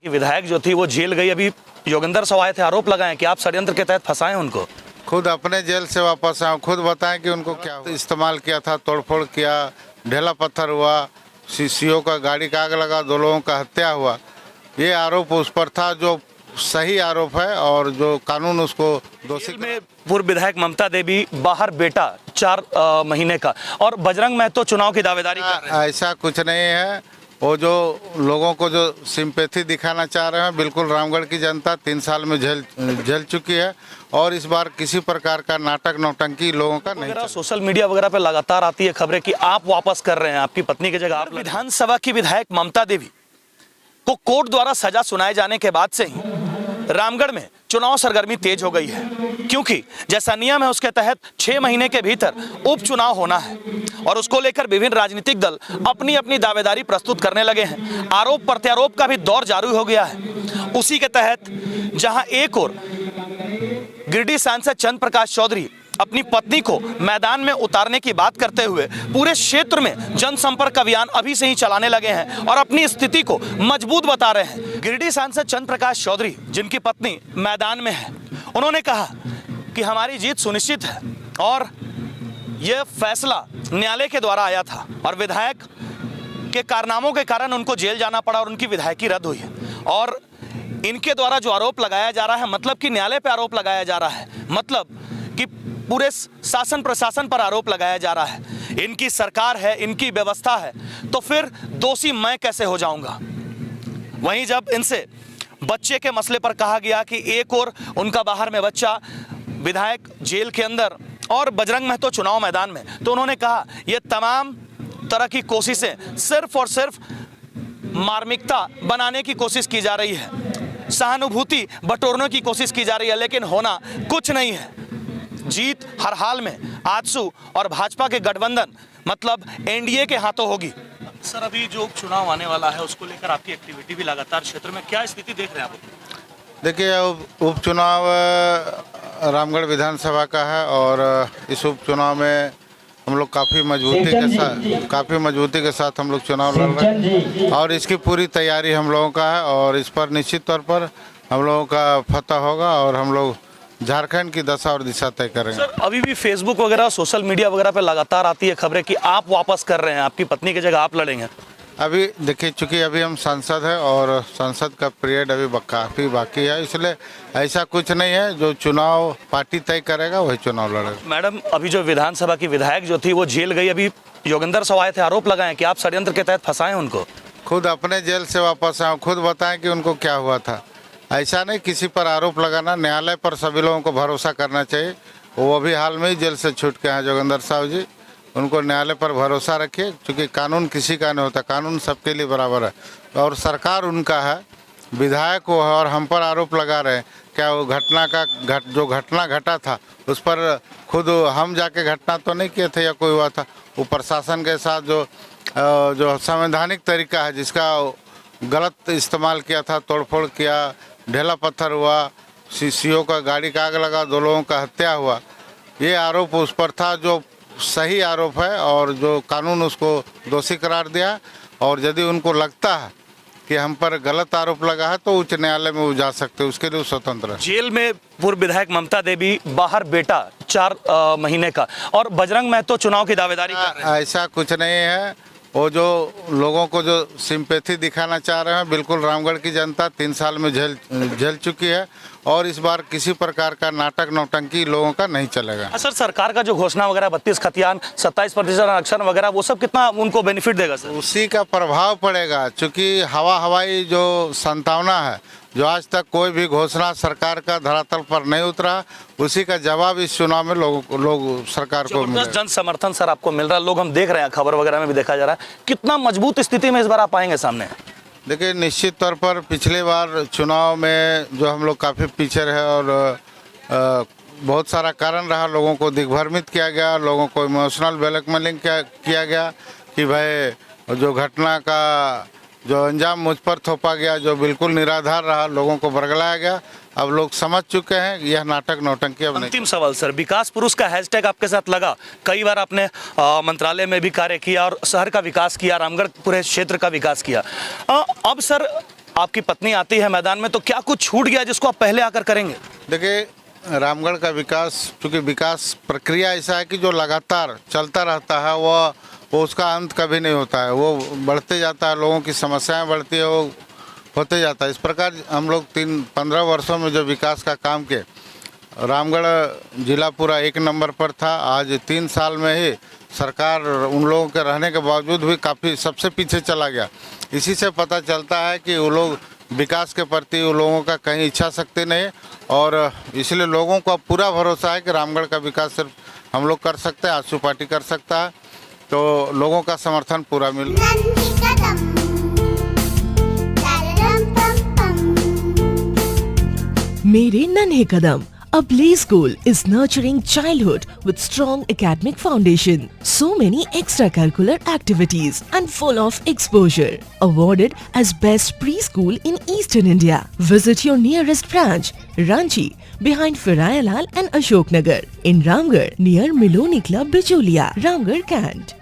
कि विधायक जो थी वो जेल गई। अभी योगेंद्र साव आए थे, आरोप लगाए कि आप षड्यंत्र के तहत फंसाए उनको। खुद अपने जेल से वापस आए, खुद बताएं कि उनको क्या इस्तेमाल किया था, तोड़फोड़ किया, ढेला पत्थर हुआ, सीसीओ का गाड़ी का आग लगा, 2 लोगों का हत्या हुआ। ये आरोप उस पर था जो सही आरोप है और जो कानून उसको दोषी में पूर्व विधायक ममता देवी, बाहर बेटा 4 महीने का, और बजरंग महतो चुनाव की दावेदारी कर रहे हैं। ऐसा कुछ नहीं है। वो जो लोगों को जो सिंपैथी दिखाना चाह रहे हैं, बिल्कुल रामगढ़ की जनता 3 साल में झेल चुकी है और इस बार किसी प्रकार का नाटक नौटंकी लोगों का नहीं चला। सोशल मीडिया वगैरह पे लगातार आती है खबरें कि आप वापस कर रहे हैं, आपकी पत्नी की जगह आप। विधानसभा की विधायक ममता देवी को कोर्ट द्वारा सजा सुनाए जाने के बाद से ही रामगढ़ में चुनाव सरगर्मी तेज हो गई है, क्योंकि जैसा नियम है उसके तहत 6 महीने के भीतर उपचुनाव होना है और उसको लेकर विभिन्न राजनीतिक दल अपनी अपनी दावेदारी प्रस्तुत करने लगे हैं। आरोप प्रत्यारोप का भी दौर जारी हो गया है। उसी के तहत जहां एक और गिरिडीह सांसद चंद्र प्रकाश चौधरी अपनी पत्नी को मैदान में उतारने की बात करते हुए पूरे क्षेत्र में जनसंपर्क अभियान अभी से ही चलाने लगे हैं और अपनी स्थिति को मजबूत बता रहे हैं। गिरिडीह सांसद चंद्र प्रकाश चौधरी, जिनकी पत्नी मैदान में है, उन्होंने कहा कि हमारी जीत सुनिश्चित है और यह फैसला न्यायालय के द्वारा आया था और विधायक के कारनामों के कारण उनको जेल जाना पड़ा और उनकी विधायकी रद्द हुई है। और इनके द्वारा जो आरोप लगाया जा रहा है, मतलब कि न्यायालय पर आरोप लगाया जा रहा है, मतलब कि पूरे शासन प्रशासन पर आरोप लगाया जा रहा है। इनकी सरकार है, इनकी व्यवस्था है, तो फिर दोषी मैं कैसे हो जाऊंगा। वहीं जब इनसे बच्चे के मसले पर कहा गया कि एक और उनका बाहर में बच्चा, विधायक जेल के अंदर और बजरंग महतो चुनाव मैदान में, तो उन्होंने कहा यह तमाम तरह की कोशिशें सिर्फ और सिर्फ मार्मिकता बनाने की कोशिश की जा रही है, सहानुभूति बटोरने की कोशिश की जा रही है, लेकिन होना कुछ नहीं है। जीत हर हाल में आजसू और भाजपा के गठबंधन मतलब एनडीए के हाथों होगी। सर, अभी जो चुनाव आने वाला है उसको लेकर आपकी एक्टिविटी भी लगातार क्षेत्र में, क्या स्थिति देख रहे हैं आप? देखिए, उपचुनाव रामगढ़ विधानसभा का है और इस उपचुनाव में हम लोग काफ़ी मजबूती के साथ हम लोग चुनाव लड़ रहे हैं और इसकी पूरी तैयारी हम लोगों का है और इस पर निश्चित तौर पर हम लोगों का फतह होगा और हम लोग झारखंड की दशा और दिशा तय करेंगे। सर, अभी भी फेसबुक वगैरह, सोशल मीडिया वगैरह पे लगातार आती है खबरें कि आप वापस कर रहे हैं, आपकी पत्नी की जगह आप लड़ेंगे। अभी देखिए, चूंकि अभी हम सांसद हैं और सांसद का पीरियड अभी काफ़ी बाकी है, इसलिए ऐसा कुछ नहीं है। जो चुनाव पार्टी तय करेगा वही चुनाव लड़ेगा। मैडम, अभी जो विधानसभा की विधायक जो थी वो जेल गई। अभी योगेंद्र साव आए थे, आरोप लगाए कि आप षड्यंत्र के तहत फंसाए उनको। खुद अपने जेल से वापस आए, खुद बताएं कि उनको क्या हुआ था। ऐसा नहीं किसी पर आरोप लगाना, न्यायालय पर सभी लोगों को भरोसा करना चाहिए। वो अभी हाल में ही जेल से छूट के हैं योगेंद्र साव जी, उनको न्यायालय पर भरोसा रखिए, क्योंकि कानून किसी का नहीं होता, कानून सबके लिए बराबर है और सरकार उनका है। विधायक वो है और हम पर आरोप लगा रहे हैं। क्या वो जो घटना घटा था उस पर खुद हम जाके घटना तो नहीं किए थे या कोई हुआ था। वो प्रशासन के साथ जो संवैधानिक तरीका है जिसका गलत इस्तेमाल किया था, तोड़फोड़ किया, ढेला पत्थर हुआ, सीसीओ का गाड़ी का आग लगा, 2 लोगों का हत्या हुआ। ये आरोप उस पर था जो सही आरोप है और जो कानून उसको दोषी करार दिया और यदि उनको लगता है कि हम पर गलत आरोप लगा है तो उच्च न्यायालय में वो जा सकते हैं, उसके लिए स्वतंत्र है। जेल में पूर्व विधायक ममता देवी, बाहर बेटा 4 महीने का, और बजरंग महतो चुनाव की दावेदारी कर रहे हैं। ऐसा कुछ नहीं है। वो जो लोगों को जो सिंपैथी दिखाना चाह रहे हैं, बिल्कुल रामगढ़ की जनता 3 साल में झेल चुकी है और इस बार किसी प्रकार का नाटक नौटंकी लोगों का नहीं चलेगा। सर, सरकार का जो घोषणा वगैरह 32 खतियान, 27% आरक्षण वगैरह, वो सब कितना उनको बेनिफिट देगा सर? उसी का प्रभाव पड़ेगा, चूँकि हवाई जो संभावना है, जो आज तक कोई भी घोषणा सरकार का धरातल पर नहीं उतरा, उसी का जवाब इस चुनाव में लोग सरकार को मिलेगा। जन समर्थन सर आपको मिल रहा है, लोग हम देख रहे हैं, खबर वगैरह में भी देखा जा रहा है। कितना मजबूत स्थिति में इस बार आप आएंगे सामने? देखिए, निश्चित तौर पर पिछले बार चुनाव में जो हम लोग काफ़ी पीछे रहे और बहुत सारा कारण रहा, लोगों को दिग्भ्रमित किया गया, लोगों को इमोशनल ब्लैकमेलिंग किया गया कि भाई जो घटना का जो अंजाम मुझ पर थोपा गया, जो बिल्कुल निराधार रहा, लोगों को बरगलाया गया। अब लोग समझ चुके हैं यह नाटक नौटंकी अब नहीं। अंतिम सवाल सर, विकास पुरुष का हैशटैग आपके साथ लगा, कई बार आपने मंत्रालय में भी कार्य किया और शहर का विकास किया, रामगढ़ पूरे क्षेत्र का विकास किया। अब सर आपकी पत्नी आती है मैदान में तो क्या कुछ छूट गया जिसको आप पहले आकर करेंगे? देखिए, रामगढ़ का विकास, चूँकि विकास प्रक्रिया ऐसा है कि जो लगातार चलता रहता है, वो उसका अंत कभी नहीं होता है, वो बढ़ते जाता है, लोगों की समस्याएं बढ़ती है, वो होते जाता है। इस प्रकार हम लोग 15 वर्षों में जो विकास का काम किए, रामगढ़ जिला पूरा 1 नंबर पर था। आज 3 साल में ही सरकार उन लोगों के रहने के बावजूद भी काफ़ी सबसे पीछे चला गया। इसी से पता चलता है कि वो लोग विकास के प्रति उन लोगों का कहीं इच्छा शक्ति नहीं, और इसलिए लोगों को अब पूरा भरोसा है कि रामगढ़ का विकास सिर्फ हम लोग कर सकते हैं, आजसू पार्टी कर सकता है। तो लोगों का समर्थन पूरा मिल रहा है। मेरे नन्हे कदम, a play school is nurturing childhood with strong academic foundation. So many extracurricular activities and full of exposure. Awarded as best preschool in Eastern India. Visit your nearest branch, Ranchi, behind Firayalal and Ashok Nagar. In Ramgarh, near Miloni Club, Bicholia, Ramgarh, Kant.